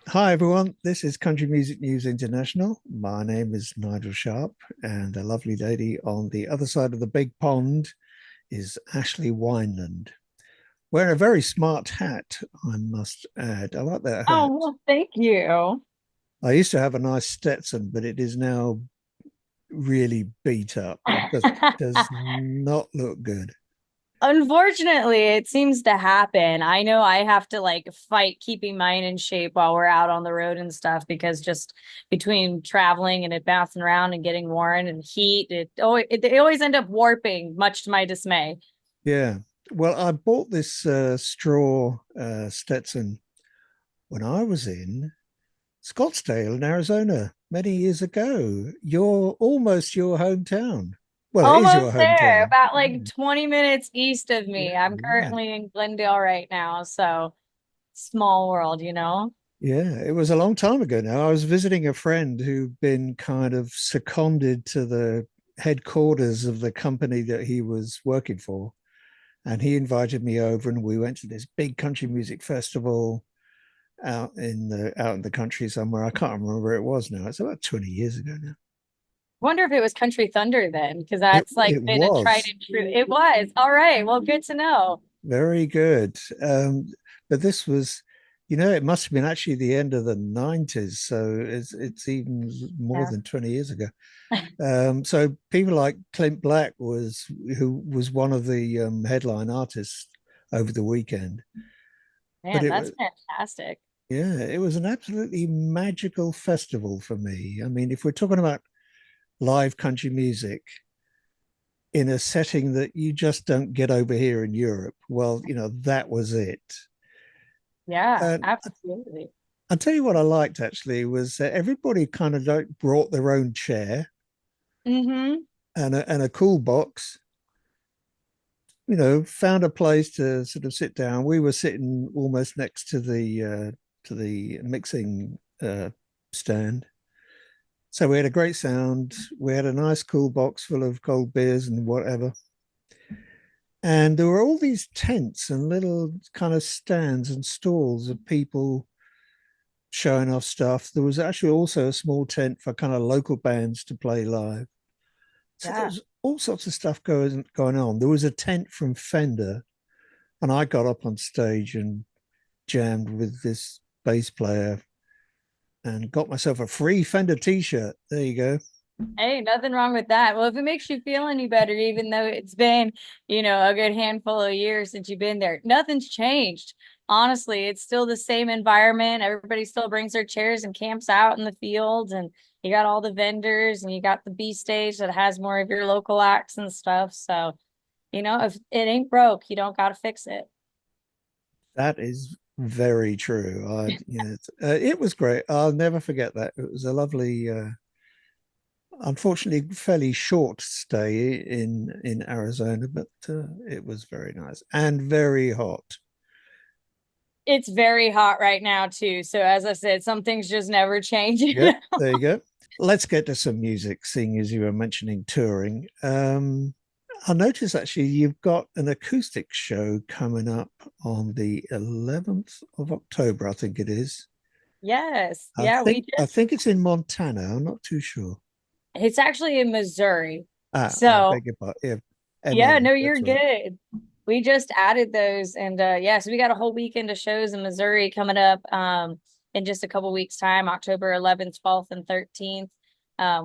Hi, everyone. This is Country Music News International. My name is Nigel Sharpe, and the lovely lady on the other side of the big pond is Ashley Wineland. Wearing a very smart hat, I must add. I like that hat. Oh, well, thank you. I used to have a nice Stetson, but it is now really beat up. It just does not look good. Unfortunately, it seems to happen. I know I have to like fight keeping mine in shape while we're out on the road and stuff because just between traveling and it bouncing around and getting worn and heat, they always end up warping, much to my dismay. Yeah. Well, I bought this straw Stetson when I was in Scottsdale in Arizona many years ago. You're almost your hometown. Well, it is your Almost there, hometown. about like Yeah, 20 minutes east of yeah, me. I'm right. currently in Glendale right now, so small world, you know? Yeah, it was a long time ago now. I was visiting a friend who'd been kind of seconded to the headquarters of the company that he was working for. And he invited me over and we went to this big country music festival out in the country somewhere. I can't remember where it was now. It's about 20 years ago now. Wonder if it was Country Thunder then, because It that's like it been a tried was. and true. It was. All right. Well, good to know. Very good. But this was, it must have been actually the end of the 90s. So it's even more Yeah. than 20 years ago. So people like Clint Black who was one of the headline artists over the weekend. But Man, that's fantastic. it was an absolutely magical festival for me. I mean, if we're talking about live country music in a setting that you just don't get over here in Europe, well, that was it. Yeah, And absolutely. I'll tell you what I liked actually was everybody kind of like brought their own chair Mm-hmm. and a cool box. Found a place to sort of sit down. We were sitting almost next to the mixing stand, so we had a great sound. We had a nice cool box full of cold beers and whatever. And there were all these tents and little kind of stands and stalls of people showing off stuff. There was actually also a small tent for kind of local bands to play live. So there Yeah. was all sorts of stuff going on. There was a tent from Fender, and I got up on stage and jammed with this bass player and got myself a free Fender t-shirt. There you go. Hey, nothing wrong with that. Well, if it makes you feel any better, even though it's been, a good handful of years since you've been there, nothing's changed. Honestly, it's still the same environment. Everybody still brings their chairs and camps out in the fields, and you got all the vendors, and you got the B stage that has more of your local acts and stuff. So, if it ain't broke, you don't got to fix it. That is very true. It was great. I'll never forget that. It was a lovely, unfortunately, fairly short stay in Arizona, but it was very nice and very hot. It's very hot right now too. So as I said, some things just never change. Yep, there you go. Let's get to some music, seeing as you were mentioning touring. I noticed actually you've got an acoustic show coming up on the 11th of October, I think it is. Yes. I Yeah, we think I just think it's in Montana. I'm not too sure. it's actually in Missouri. I So beg your pardon. Yeah, yeah, Eminem. no, you're That's right. good. We just added those and yeah, so we got a whole weekend of shows in Missouri coming up in just a couple weeks time, October 11th, 12th, and 13th.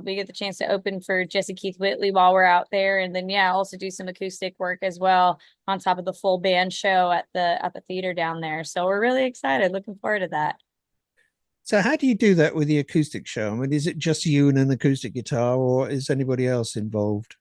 We get the chance to open for Jesse Keith Whitley while we're out there, and then yeah, also do some acoustic work as well on top of the full band show at the theater down there. So we're really excited, looking forward to that. So how do you do that with the acoustic show? I mean, is it just you and an acoustic guitar, or is anybody else involved?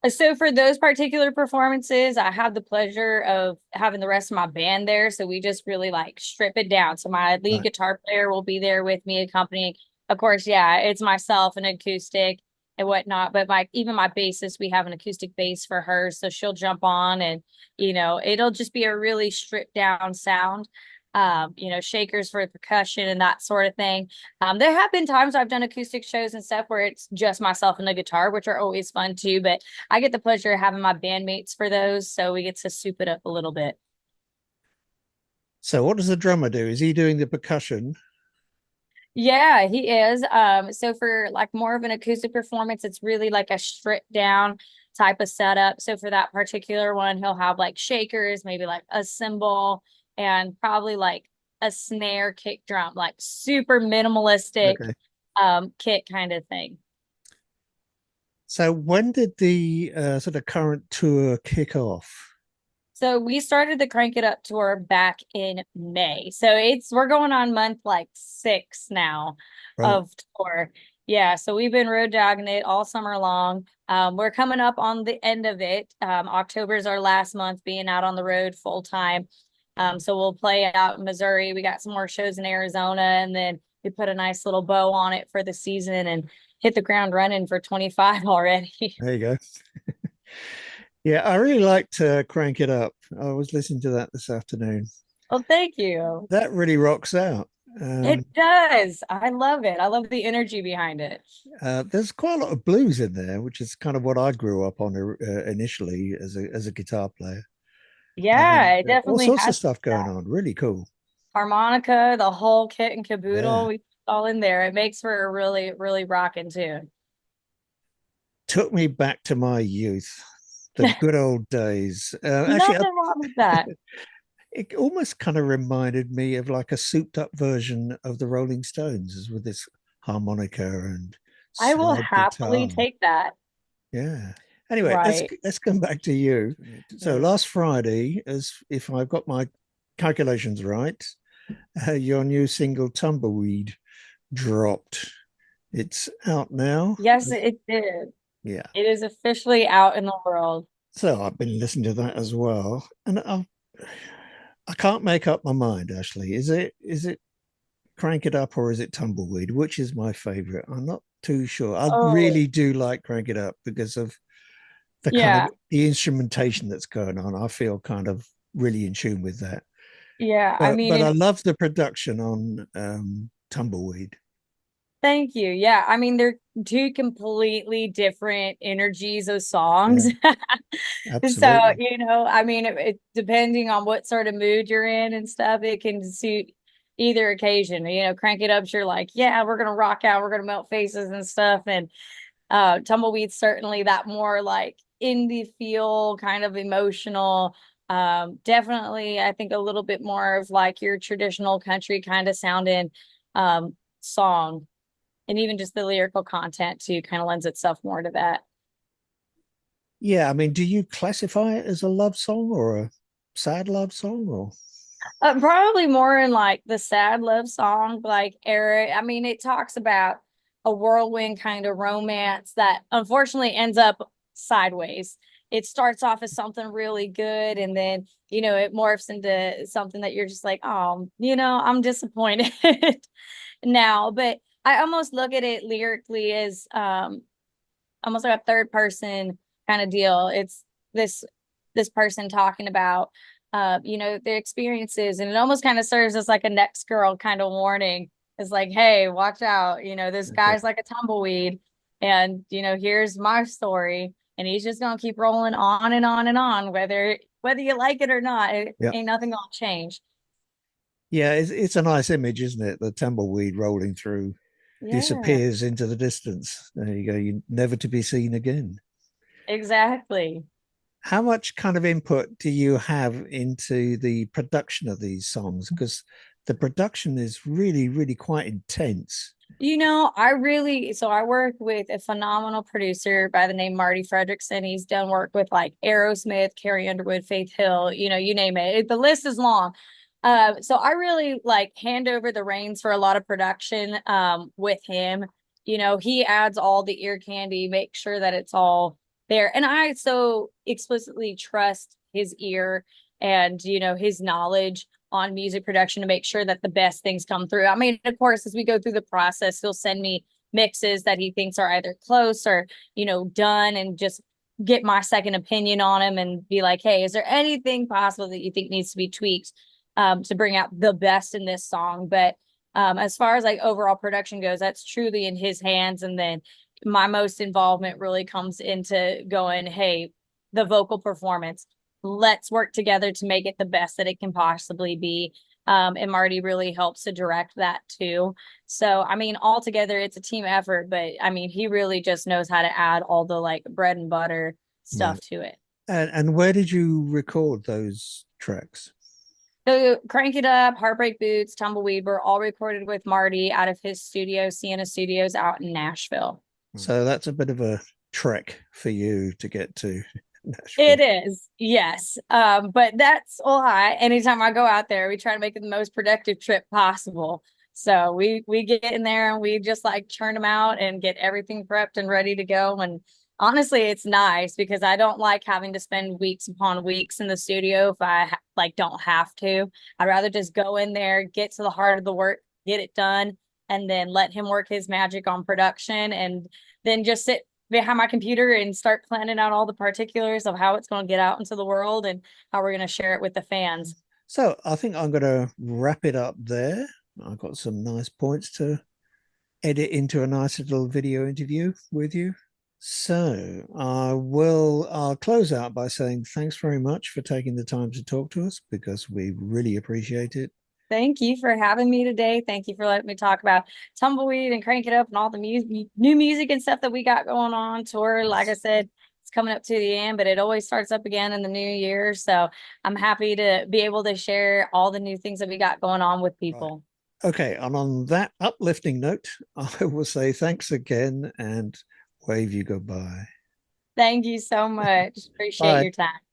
So for those particular performances, I have the pleasure of having the rest of my band there. So we just really like strip it down. So my lead Right. guitar player will be there with me accompanying. Of course, yeah, it's myself and acoustic and whatnot. But my bassist, we have an acoustic bass for her. So she'll jump on and it'll just be a really stripped down sound. Shakers for percussion and that sort of thing. There have been times I've done acoustic shows and stuff where it's just myself and the guitar, which are always fun too. But I get the pleasure of having my bandmates for those, so we get to soup it up a little bit. So what does the drummer do? Is he doing the percussion? Yeah, he is. So for like more of an acoustic performance, it's really like a stripped down type of setup. So for that particular one, he'll have like shakers, maybe like a cymbal, and probably like a snare kick drum, like super minimalistic Okay. kit kind of thing. So when did the sort of current tour kick off? So we started the Crank It Up tour back in May. So we're going on month like 6 now Right. of tour. Yeah, so we've been road dogging it all summer long. We're coming up on the end of it. October is our last month being out on the road full time. So we'll play out in Missouri. We got some more shows in Arizona, and then we put a nice little bow on it for the season and hit the ground running for 25 already. There you go. Yeah, I really like to Crank It Up. I was listening to that this afternoon. Well, thank you. That really rocks out. It does. I love it. I love the energy behind it. There's quite a lot of blues in there, which is kind of what I grew up on initially as a guitar player, Yeah, and it all definitely sorts of has stuff that going on. Really cool. harmonica, the whole kit and caboodle. Yeah, We put all in there. It makes for a really, really rocking tune. took me back to my youth, the good old days. Actually, Nothing wrong with that. it almost kind of reminded me of like a souped up version of the Rolling Stones, with this harmonica and I will slide happily guitar. take that. Yeah. Anyway, Right. let's come back to you. So Mm. last Friday, as if I've got my calculations right, your new single "Tumbleweed" dropped. It's out now. Yes, it did. Yeah. It is officially out in the world. So I've been listening to that as well, and I can't make up my mind. Ashley, is it Crank It Up or is it Tumbleweed? Which is my favorite? I'm not too sure. I Oh, really do like Crank It Up because of the kind of yeah. the instrumentation that's going on. I feel kind of really in tune with that. Yeah. I mean, But I and love the production on Tumbleweed. thank you. Yeah. I mean, they're two completely different energies of songs. Yeah, So, absolutely. I mean, depending on what sort of mood you're in and stuff, it can suit either occasion. Crank It Up, you're like, yeah, we're gonna rock out, we're gonna melt faces and stuff. And Tumbleweed's certainly that more like indie feel, kind of emotional. Definitely, I think a little bit more of like your traditional country kind of sounding song. And even just the lyrical content too kind of lends itself more to that. Yeah, I mean, do you classify it as a love song or a sad love song or Probably more in like the sad love song, like era. I mean, it talks about a whirlwind kind of romance that unfortunately ends up sideways. It starts off as something really good, and then it morphs into something that you're just like, oh, I'm disappointed now. But I almost look at it lyrically as almost like a third person kind of deal. It's this this person talking about their experiences, and it almost kind of serves as like a next girl kind of warning. It's like, hey, watch out, this okay. guy's like a tumbleweed, and here's my story, and he's just gonna keep rolling on and on and on, whether you like it or not. It Yeah. ain't nothing gonna change. Yeah, it's a nice image, isn't it? The tumbleweed rolling through Yeah, disappears into the distance. There you go. You never to be seen again. exactly. How much kind of input do you have into the production of these songs? Because the production is really, really quite intense. I work with a phenomenal producer by the name Marti Frederiksen. He's done work with like Aerosmith, Carrie Underwood, Faith Hill, you name it. The list is long. So I really like hand over the reins for a lot of production with him. He adds all the ear candy, make sure that it's all there. And I so explicitly trust his ear and his knowledge on music production to make sure that the best things come through. I mean, of course, as we go through the process, he'll send me mixes that he thinks are either close or, done, and just get my second opinion on him and be like, hey, is there anything possible that you think needs to be tweaked to bring out the best in this song? But as far as like overall production goes, that's truly in his hands. And then my most involvement really comes into going, hey, the vocal performance, let's work together to make it the best that it can possibly be. And Marty really helps to direct that too. So, I mean, altogether, it's a team effort, but I mean, he really just knows how to add all the like bread and butter Yeah. stuff to it. And where did you record those tracks? So Crank It Up, Heartbreak Boots, Tumbleweed were all recorded with Marty out of his studio, Sienna Studios out in Nashville. So that's a bit of a trek for you to get to Nashville. It is, yes. But that's all right. Anytime I go out there, we try to make it the most productive trip possible. So we get in there and we just like churn them out and get everything prepped and ready to go. And honestly, it's nice because I don't like having to spend weeks upon weeks in the studio if I like don't have to. I'd rather just go in there, get to the heart of the work, get it done, and then let him work his magic on production, and then just sit behind my computer and start planning out all the particulars of how it's going to get out into the world and how we're going to share it with the fans. So I think I'm going to wrap it up there. I've got some nice points to edit into a nice little video interview with you. So I'll close out by saying thanks very much for taking the time to talk to us, because we really appreciate it. Thank you for having me today. Thank you for letting me talk about Tumbleweed and Crank It Up and all the new music and stuff that we got going on tour. Like I said, it's coming up to the end, but it always starts up again in the new year. So I'm happy to be able to share all the new things that we got going on with people. Right. Okay, and on that uplifting note, I will say thanks again and wave you goodbye. Thank you so much. Appreciate your time.